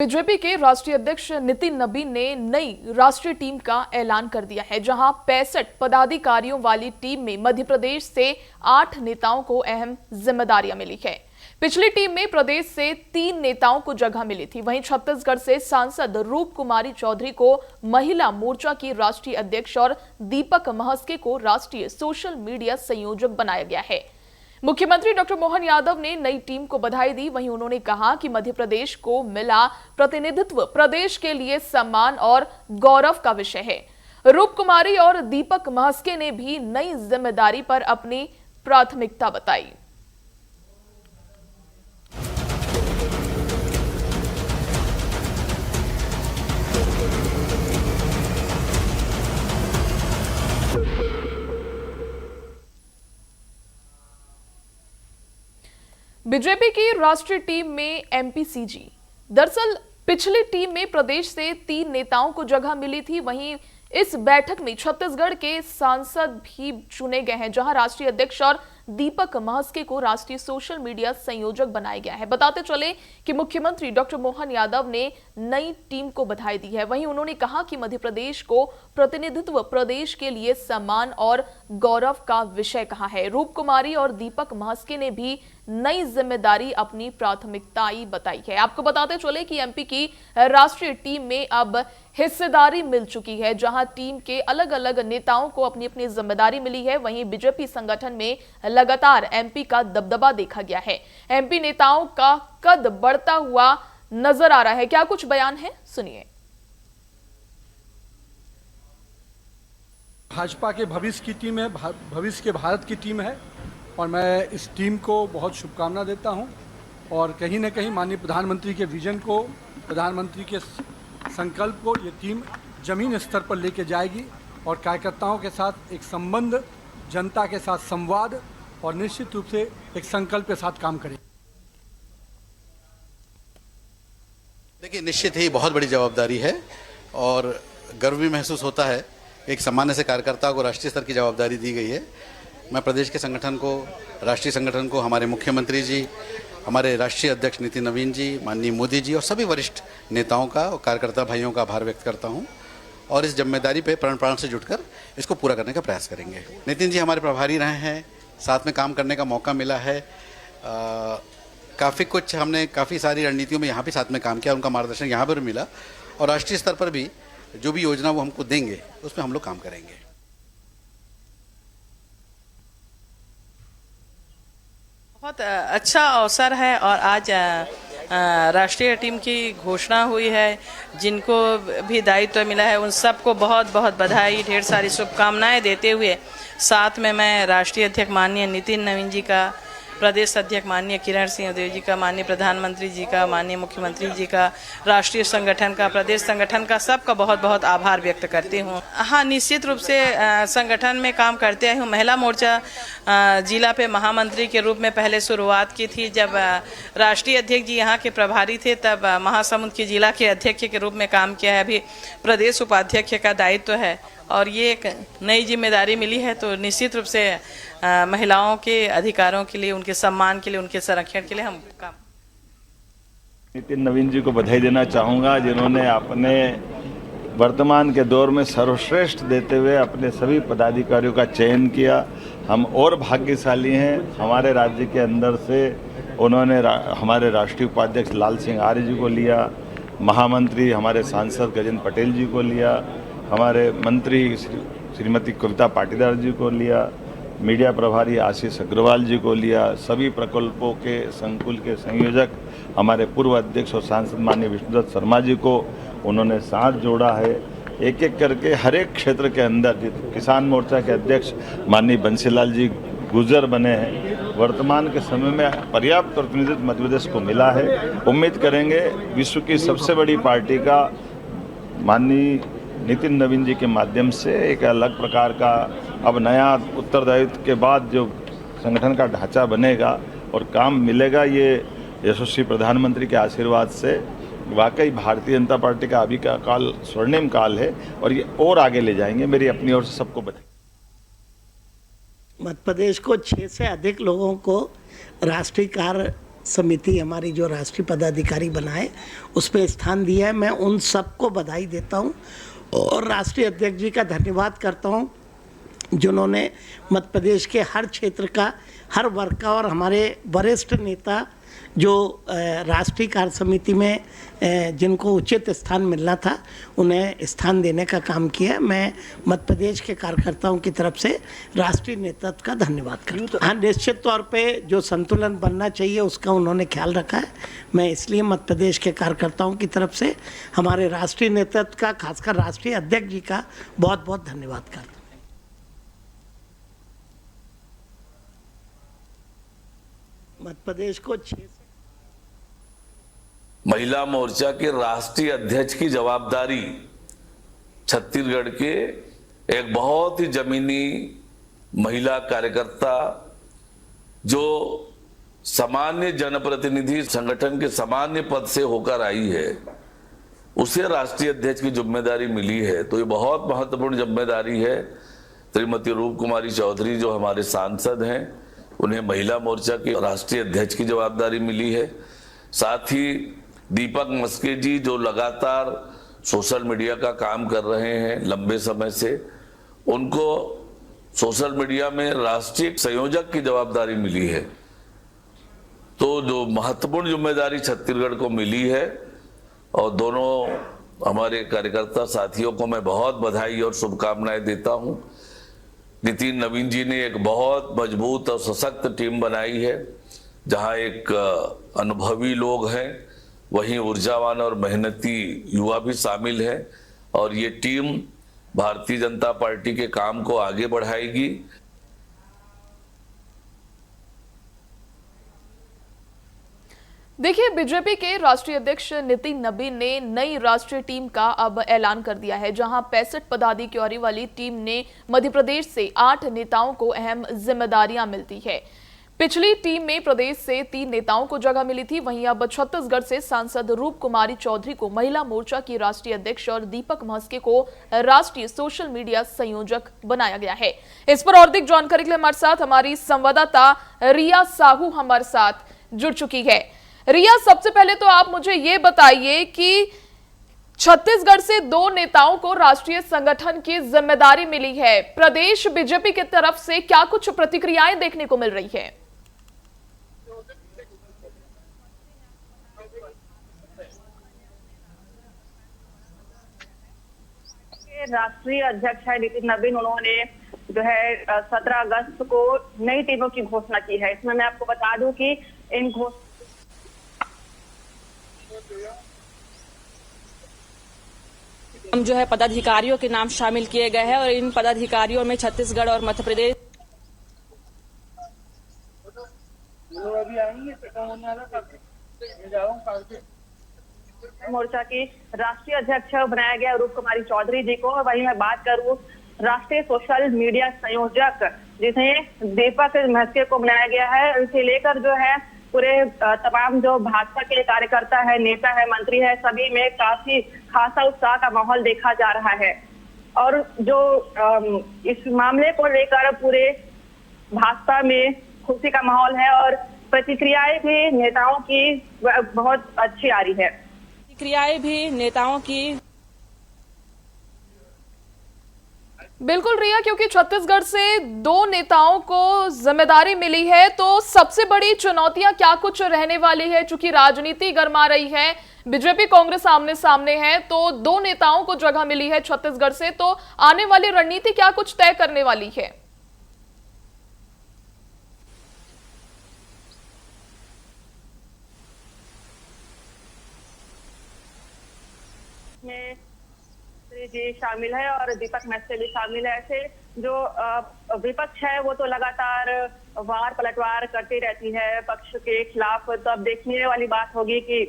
BJP के राष्ट्रीय अध्यक्ष नितिन नवीन ने नई राष्ट्रीय टीम का ऐलान कर दिया है, जहां 65 पदाधिकारियों वाली टीम में मध्य प्रदेश से 8 नेताओं को अहम जिम्मेदारियां मिली है। पिछली टीम में प्रदेश से 3 नेताओं को जगह मिली थी। वहीं छत्तीसगढ़ से सांसद रूप कुमारी चौधरी को महिला मोर्चा की राष्ट्रीय अध्यक्ष और दीपक महस्के को राष्ट्रीय सोशल मीडिया संयोजक बनाया गया है। मुख्यमंत्री डॉक्टर मोहन यादव ने नई टीम को बधाई दी। वहीं उन्होंने कहा कि मध्य प्रदेश को मिला प्रतिनिधित्व प्रदेश के लिए सम्मान और गौरव का विषय है। रूप कुमारी और दीपक महस्के ने भी नई जिम्मेदारी पर अपनी प्राथमिकता बताई। बीजेपी की राष्ट्रीय टीम में एमपीसीजी। दरअसल पिछली टीम में प्रदेश से 3 नेताओं को जगह मिली थी। वहीं इस बैठक में छत्तीसगढ़ के सांसद भी चुने गए हैं, जहां राष्ट्रीय अध्यक्ष और दीपक महस्के को राष्ट्रीय सोशल मीडिया संयोजक बनाया गया है। बताते चले कि मुख्यमंत्री डॉक्टर मोहन यादव ने नई टीम को बधाई दी है। वहीं उन्होंने कहा कि मध्य प्रदेश को प्रतिनिधित्व प्रदेश के लिए सम्मान और गौरव का विषय कहा है। रूप कुमारी और दीपक महस्के ने भी नई जिम्मेदारी अपनी प्राथमिकताई बताई है। आपको बताते चले कि एमपी की राष्ट्रीय टीम में अब हिस्सेदारी मिल चुकी है, जहां टीम के अलग अलग नेताओं को अपनी अपनी जिम्मेदारी मिली है। वहीं बीजेपी संगठन में लगातार एमपी का दबदबा देखा गया है। एमपी नेताओं का कद बढ़ता हुआ नजर आ रहा है। क्या कुछ बयान है, सुनिए। भाजपा के भविष्य की टीम है, भविष्य के भारत की टीम है और मैं इस टीम को बहुत शुभकामना देता हूं और कहीं ना कहीं माननीय प्रधानमंत्री के विजन को, प्रधानमंत्री के संकल्प को ये टीम जमीन स्तर पर लेके जाएगी और कार्यकर्ताओं के साथ एक संबंध, जनता के साथ संवाद और निश्चित रूप से एक संकल्प के साथ काम करेगी। देखिए, निश्चित ही बहुत बड़ी जवाबदारी है और गर्व भी महसूस होता है। एक सामान्य से कार्यकर्ता को राष्ट्रीय स्तर की जवाबदारी दी गई है। मैं प्रदेश के संगठन को, राष्ट्रीय संगठन को, हमारे मुख्यमंत्री जी, हमारे राष्ट्रीय अध्यक्ष नितिन नवीन जी, माननीय मोदी जी और सभी वरिष्ठ नेताओं का और कार्यकर्ता भाइयों का आभार व्यक्त करता हूं और इस जिम्मेदारी पे प्राण से जुटकर इसको पूरा करने का प्रयास करेंगे। नितिन जी हमारे प्रभारी रहे हैं, साथ में काम करने का मौका मिला है। काफ़ी सारी रणनीतियों में यहाँ भी साथ में काम किया, उनका मार्गदर्शन यहाँ पर मिला और राष्ट्रीय स्तर पर भी जो भी योजना वो हमको देंगे उसमें हम लोग काम करेंगे। बहुत अच्छा अवसर है और आज राष्ट्रीय टीम की घोषणा हुई है। जिनको भी दायित्व मिला है उन सबको बहुत बहुत बधाई, ढेर सारी शुभकामनाएं देते हुए साथ में मैं राष्ट्रीय अध्यक्ष माननीय नितिन नवीन जी का, प्रदेश अध्यक्ष माननीय किरण सिंहदेव जी का, माननीय प्रधानमंत्री जी का, माननीय मुख्यमंत्री जी का, राष्ट्रीय संगठन का, प्रदेश संगठन का, सबका बहुत बहुत आभार व्यक्त करती हूँ। हाँ, निश्चित रूप से संगठन में काम करते आई हूँ। महिला मोर्चा जिला पे महामंत्री के रूप में पहले शुरुआत की थी। जब राष्ट्रीय अध्यक्ष जी यहाँ के प्रभारी थे तब महासमुंद के जिला के अध्यक्ष के रूप में काम किया है। अभी प्रदेश उपाध्यक्ष का दायित्व है और ये एक नई जिम्मेदारी मिली है, तो निश्चित रूप से महिलाओं के अधिकारों के लिए, उनके सम्मान के लिए, उनके संरक्षण के लिए हम काम। नितिन नवीन जी को बधाई देना चाहूँगा, जिन्होंने अपने वर्तमान के दौर में सर्वश्रेष्ठ देते हुए अपने सभी पदाधिकारियों का चयन किया। हम और भाग्यशाली हैं, हमारे राज्य के अंदर से उन्होंने हमारे राष्ट्रीय उपाध्यक्ष लाल सिंह आर्य जी को लिया, महामंत्री हमारे सांसद गजेंद्र पटेल जी को लिया, हमारे मंत्री श्रीमती कविता पाटीदार जी को लिया, मीडिया प्रभारी आशीष अग्रवाल जी को लिया, सभी प्रकल्पों के संकुल के संयोजक हमारे पूर्व अध्यक्ष और सांसद माननीय विष्णुदत्त शर्मा जी को उन्होंने साथ जोड़ा है। एक एक करके हर एक क्षेत्र के अंदर किसान मोर्चा के अध्यक्ष माननीय बंसीलाल जी गुजर बने हैं। वर्तमान के समय में पर्याप्त प्रतिनिधित्व मध्य प्रदेश को मिला है। उम्मीद करेंगे विश्व की सबसे बड़ी पार्टी का माननीय नितिन नवीन जी के माध्यम से एक अलग प्रकार का अब नया उत्तरदायित्व के बाद जो संगठन का ढांचा बनेगा और काम मिलेगा, ये यशस्वी प्रधानमंत्री के आशीर्वाद से वाकई भारतीय जनता पार्टी का अभी का काल स्वर्णिम काल है और ये और आगे ले जाएंगे। मेरी अपनी ओर से सबको बधाई। मध्य प्रदेश को 6 से अधिक लोगों को राष्ट्रीय कार्य समिति हमारी जो राष्ट्रीय पदाधिकारी बनाए उस पर स्थान दिया है। मैं उन सबको बधाई देता हूँ और राष्ट्रीय अध्यक्ष जी का धन्यवाद करता हूँ जिन्होंने मध्य प्रदेश के हर क्षेत्र का, हर वर्ग का और हमारे वरिष्ठ नेता जो राष्ट्रीय कार्य समिति में जिनको उचित स्थान मिलना था उन्हें स्थान देने का काम किया। मैं मध्य प्रदेश के कार्यकर्ताओं की तरफ से राष्ट्रीय नेतृत्व का धन्यवाद करता हूँ। हाँ, निश्चित तौर पे जो संतुलन बनना चाहिए उसका उन्होंने ख्याल रखा है। मैं इसलिए मध्य प्रदेश के कार्यकर्ताओं की तरफ से हमारे राष्ट्रीय नेतृत्व का, खासकर राष्ट्रीय अध्यक्ष जी का बहुत बहुत धन्यवाद करता हूँ। मध्य प्रदेश को 6 महिला मोर्चा के राष्ट्रीय अध्यक्ष की जवाबदारी छत्तीसगढ़ के एक बहुत ही जमीनी महिला कार्यकर्ता जो सामान्य जनप्रतिनिधि संगठन के सामान्य पद से होकर आई है, उसे राष्ट्रीय अध्यक्ष की जिम्मेदारी मिली है। तो ये बहुत महत्वपूर्ण जिम्मेदारी है। श्रीमती रूप कुमारी चौधरी जो हमारे सांसद हैं, उन्हें महिला मोर्चा के राष्ट्रीय अध्यक्ष की जवाबदारी मिली है। साथ ही दीपक मस्के जी जो लगातार सोशल मीडिया का काम कर रहे हैं लंबे समय से, उनको सोशल मीडिया में राष्ट्रीय संयोजक की जवाबदारी मिली है। तो जो महत्वपूर्ण जिम्मेदारी छत्तीसगढ़ को मिली है, और दोनों हमारे कार्यकर्ता साथियों को मैं बहुत बधाई और शुभकामनाएं देता हूं। नितिन नवीन जी ने एक बहुत मजबूत और सशक्त टीम बनाई है, जहां एक अनुभवी लोग हैं, वहीं ऊर्जावान और मेहनती युवा भी शामिल हैं, और ये टीम भारतीय जनता पार्टी के काम को आगे बढ़ाएगी। देखिए, बीजेपी के राष्ट्रीय अध्यक्ष नितिन नबीन ने नई राष्ट्रीय टीम का अब ऐलान कर दिया है, जहां 65 पदाधिकारियों वाली टीम ने मध्य प्रदेश से 8 नेताओं को अहम जिम्मेदारियां मिलती है। पिछली टीम में प्रदेश से 3 नेताओं को जगह मिली थी, वहीं अब छत्तीसगढ़ से सांसद रूप कुमारी चौधरी को महिला मोर्चा की राष्ट्रीय अध्यक्ष और दीपक मस्के को राष्ट्रीय सोशल मीडिया संयोजक बनाया गया है। इस पर और अधिक जानकारी के लिए हमारे साथ हमारी संवाददाता रिया साहू हमारे साथ जुड़ चुकी है। रिया, सबसे पहले तो आप मुझे ये बताइए कि छत्तीसगढ़ से 2 नेताओं को राष्ट्रीय संगठन की जिम्मेदारी मिली है। प्रदेश बीजेपी की तरफ से क्या कुछ प्रतिक्रियाएं देखने को मिल रही है? राष्ट्रीय अध्यक्ष है नितिन नबीन, उन्होंने जो है 17 अगस्त को नई टीमों की घोषणा की है। इसमें मैं आपको बता दूं कि इन हम जो है पदाधिकारियों के नाम शामिल किए गए हैं, और इन पदाधिकारियों में छत्तीसगढ़ और मध्य प्रदेश मोर्चा की राष्ट्रीय अध्यक्ष बनाया गया रूप कुमारी चौधरी जी को। वहीं मैं बात करूं राष्ट्रीय सोशल मीडिया संयोजक जिन्हें दीपक मस्के को बनाया गया है, इसे लेकर जो है पूरे तमाम जो भाजपा के कार्यकर्ता है, नेता है, मंत्री है, सभी में काफी खासा उत्साह का माहौल देखा जा रहा है। और जो इस मामले को लेकर पूरे भाजपा में खुशी का माहौल है और प्रतिक्रियाएं भी नेताओं की बहुत अच्छी आ रही है। प्रतिक्रियाएं भी नेताओं की बिल्कुल रिया, क्योंकि छत्तीसगढ़ से 2 नेताओं को जिम्मेदारी मिली है, तो सबसे बड़ी चुनौतियां क्या कुछ रहने वाली है? चूंकि राजनीति गर्मा रही है, बीजेपी कांग्रेस आमने सामने है, तो 2 नेताओं को जगह मिली है छत्तीसगढ़ से, तो आने वाली रणनीति क्या कुछ तय करने वाली है? जी शामिल है और दीपक मस्के भी शामिल है। ऐसे जो विपक्ष है वो तो लगातार वार पलटवार करती रहती है पक्ष के खिलाफ। तो अब देखने वाली बात होगी कि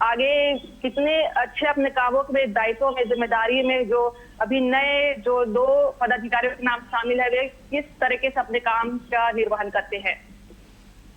आगे कितने अच्छे अपने कामों में, दायित्वों में, जिम्मेदारी में जो अभी नए जो 2 पदाधिकारियों के नाम शामिल है वे किस तरीके से अपने काम का निर्वहन करते हैं।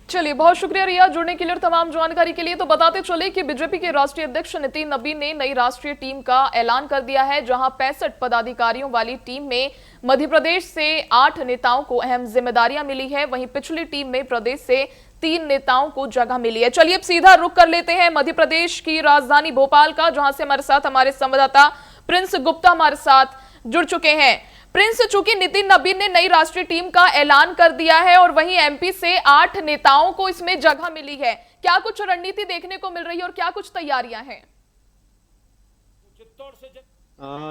चलिए, बहुत शुक्रिया रिया जुड़ने के लिए और तमाम जानकारी के लिए। तो बताते चले कि बीजेपी के राष्ट्रीय अध्यक्ष नितिन नबीन ने नई राष्ट्रीय टीम का ऐलान कर दिया है, जहां 65 पदाधिकारियों वाली टीम में मध्य प्रदेश से 8 नेताओं को अहम जिम्मेदारियां मिली है। वहीं पिछली टीम में प्रदेश से 3 नेताओं को जगह मिली है। चलिए अब सीधा रुख कर लेते हैं मध्य प्रदेश की राजधानी भोपाल का, जहां से हमारे संवाददाता प्रिंस गुप्ता हमारे साथ जुड़ चुके हैं। प्रिंस, चूंकि नितिन नबीन ने नई राष्ट्रीय टीम का ऐलान कर दिया है और वहीं एमपी से 8 नेताओं को इसमें जगह मिली है, क्या कुछ रणनीति देखने को मिल रही है और क्या कुछ तैयारियां हैं?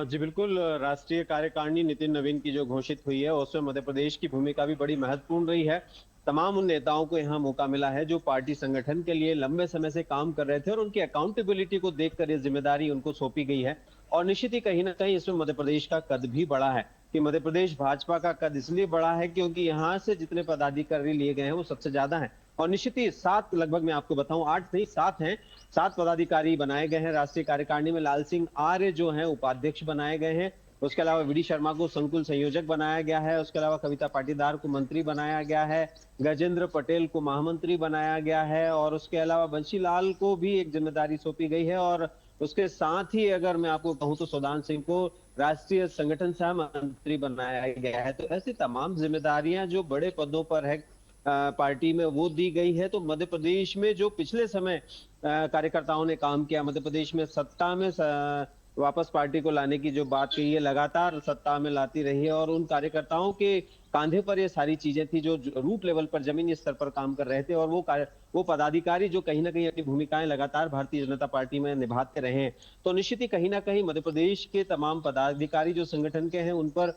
जी बिल्कुल, राष्ट्रीय कार्यकारिणी नितिन नवीन की जो घोषित हुई है उसमें मध्य प्रदेश की भूमिका भी बड़ी महत्वपूर्ण रही है। तमाम उन नेताओं को यहाँ मौका मिला है जो पार्टी संगठन के लिए लंबे समय से काम कर रहे थे और उनकी अकाउंटेबिलिटी को देखकर ये जिम्मेदारी उनको सौंपी गई है। और निश्चित ही कहीं ना कहीं इसमें मध्य प्रदेश का कद भी बढ़ा है कि मध्य प्रदेश भाजपा का कद इसलिए बढ़ा है क्योंकि यहाँ से जितने पदाधिकारी लिए गए हैं वो सबसे ज्यादा हैं। और निश्चित ही 7 लगभग, मैं आपको बताऊं 8 नहीं 7 हैं, 7 पदाधिकारी बनाए गए हैं राष्ट्रीय कार्यकारिणी में। लाल सिंह आर्य जो हैं उपाध्यक्ष बनाए गए हैं। उसके अलावा वीडी शर्मा को संकुल संयोजक बनाया गया है। उसके अलावा कविता पाटीदार को मंत्री बनाया गया है। गजेंद्र पटेल को महामंत्री बनाया गया है। और उसके अलावा बंशीलाल को भी एक जिम्मेदारी सौंपी गई है। और उसके साथ ही अगर मैं आपको कहूं तो सौदान सिंह को राष्ट्रीय संगठन सह मंत्री बनाया गया है। तो ऐसी तमाम जिम्मेदारियां जो बड़े पदों पर है पार्टी में वो दी गई है। तो मध्य प्रदेश में जो पिछले समय कार्यकर्ताओं ने काम किया, मध्य प्रदेश में सत्ता में वापस पार्टी को लाने की जो बात कही है, लगातार सत्ता में लाती रही है। और उन कार्यकर्ताओं के कांधे पर ये सारी चीजें थी जो रूट लेवल पर, जमीनी स्तर पर काम कर रहे थे। और वो पदाधिकारी जो कहीं ना कहीं अपनी भूमिकाएं लगातार भारतीय जनता पार्टी में निभाते रहे हैं। तो निश्चित ही कहीं ना कहीं मध्य प्रदेश के तमाम पदाधिकारी जो संगठन के हैं उन पर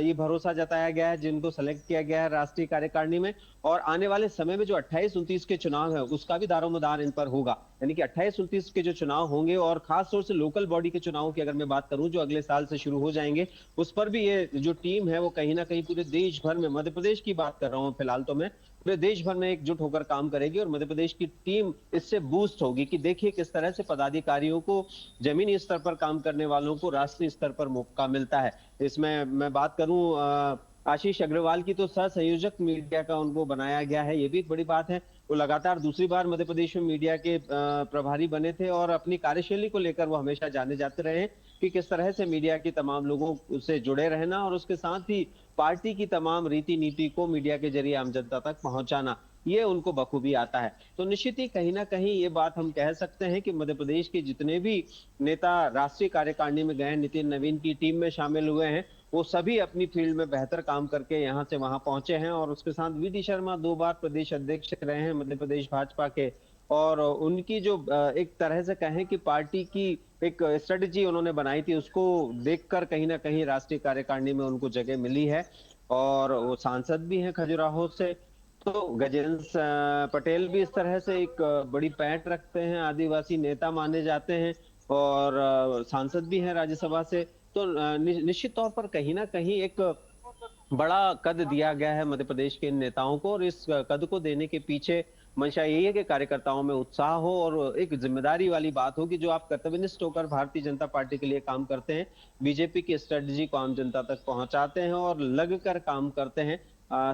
ये भरोसा जताया गया है, जिनको सेलेक्ट किया गया है राष्ट्रीय कार्यकारिणी में। और आने वाले समय में जो 28-29 के चुनाव है उसका भी दारोमदार इन पर होगा। यानी कि 28-29 के जो चुनाव होंगे और खासतौर से लोकल बॉडी के चुनावों की अगर मैं बात करूं जो अगले साल से शुरू हो जाएंगे, उस पर भी ये जो टीम है वो कहीं ना कहीं पूरे देश भर में, मध्य प्रदेश की बात कर रहा हूं फिलहाल तो मैं, पूरे देश भर में एकजुट होकर काम करेगी। और मध्य प्रदेश की टीम इससे बूस्ट होगी कि देखिए किस तरह से पदाधिकारियों को, जमीनी स्तर पर काम करने वालों को राष्ट्रीय स्तर पर मौका मिलता है। इसमें मैं बात करूं आशीष अग्रवाल की, तो सह संयोजक मीडिया का उनको बनाया गया है, ये भी एक बड़ी बात है। वो लगातार दूसरी बार मध्य प्रदेश में मीडिया के प्रभारी बने थे और अपनी कार्यशैली को लेकर वो हमेशा जाने जाते रहे कि किस तरह से मीडिया के तमाम लोगों से जुड़े रहना और उसके साथ ही पार्टी की तमाम रीति नीति को मीडिया के जरिए आम जनता तक पहुंचाना, ये उनको बखूबी आता है। तो निश्चित ही कहीं ना कहीं ये बात हम कह सकते हैं कि मध्य प्रदेश के जितने भी नेता राष्ट्रीय कार्यकारिणी में गए, नितिन नवीन की टीम में शामिल हुए हैं, वो सभी अपनी फील्ड में बेहतर काम करके यहाँ से वहां पहुंचे हैं। और उसके साथ वीडी शर्मा 2 बार प्रदेश अध्यक्ष रहे हैं मध्य प्रदेश भाजपा के। और उनकी जो एक तरह से कहें कि पार्टी की एक स्ट्रेटेजी उन्होंने बनाई थी, उसको देखकर कहीं ना कहीं राष्ट्रीय कार्यकारिणी में उनको जगह मिली है। और वो सांसद भी हैं खजुराहो से। तो गजेंद्र पटेल भी इस तरह से एक बड़ी पैठ रखते हैं, आदिवासी नेता माने जाते हैं और सांसद भी हैं राज्यसभा से। तो निश्चित तौर पर कहीं ना कहीं एक बड़ा कद दिया गया है मध्य प्रदेश के नेताओं को। और इस कद को देने के पीछे मंशा यही है कि कार्यकर्ताओं में उत्साह हो और एक जिम्मेदारी वाली बात हो कि जो आप कर्तव्यनिष्ठ होकर भारतीय जनता पार्टी के लिए काम करते हैं, बीजेपी की स्ट्रेटजी को आम जनता तक पहुंचाते हैं और लगकर काम करते हैं,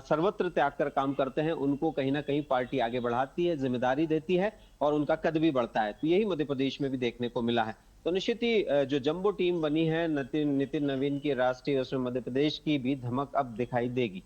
सर्वत्र त्याग कर काम करते हैं, उनको कहीं ना कहीं पार्टी आगे बढ़ाती है, जिम्मेदारी देती है और उनका कद भी बढ़ता है। तो यही मध्य प्रदेश में भी देखने को मिला है। तो निश्चित ही जो जंबो टीम बनी है नितिन नवीन की राष्ट्रीय, उसमें मध्य प्रदेश की भी धमक अब दिखाई देगी।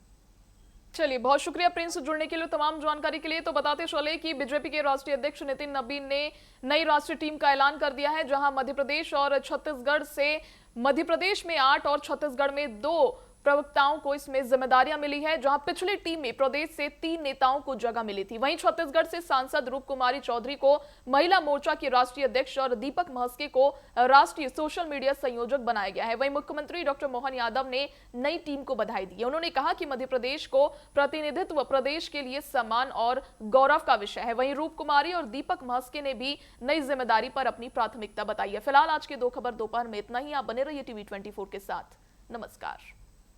चलिए, बहुत शुक्रिया प्रिंस जुड़ने के लिए, तमाम जानकारी के लिए। तो बताते चले कि बीजेपी के राष्ट्रीय अध्यक्ष नितिन नबीन ने नई राष्ट्रीय टीम का ऐलान कर दिया है, जहां मध्य प्रदेश और छत्तीसगढ़ से मध्य प्रदेश में 8 और छत्तीसगढ़ में 2 प्रवक्ताओं को इसमें जिम्मेदारियां मिली है। जहां पिछली टीम में प्रदेश से 3 नेताओं को जगह मिली थी, वहीं छत्तीसगढ़ से सांसद रूप कुमारी चौधरी को महिला मोर्चा की राष्ट्रीय अध्यक्ष और दीपक महस्के को राष्ट्रीय सोशल मीडिया संयोजक बनाया गया है। वहीं मुख्यमंत्री डॉक्टर मोहन यादव ने नई टीम को बधाई दी है। उन्होंने कहा कि मध्य प्रदेश को प्रतिनिधित्व प्रदेश के लिए सम्मान और गौरव का विषय है। वहीं रूप कुमारी और दीपक महस्के ने भी नई जिम्मेदारी पर अपनी प्राथमिकता बताई है। फिलहाल आज के 2 खबर दोपहर में इतना ही। आप बने रहिए TV 24 के साथ। नमस्कार।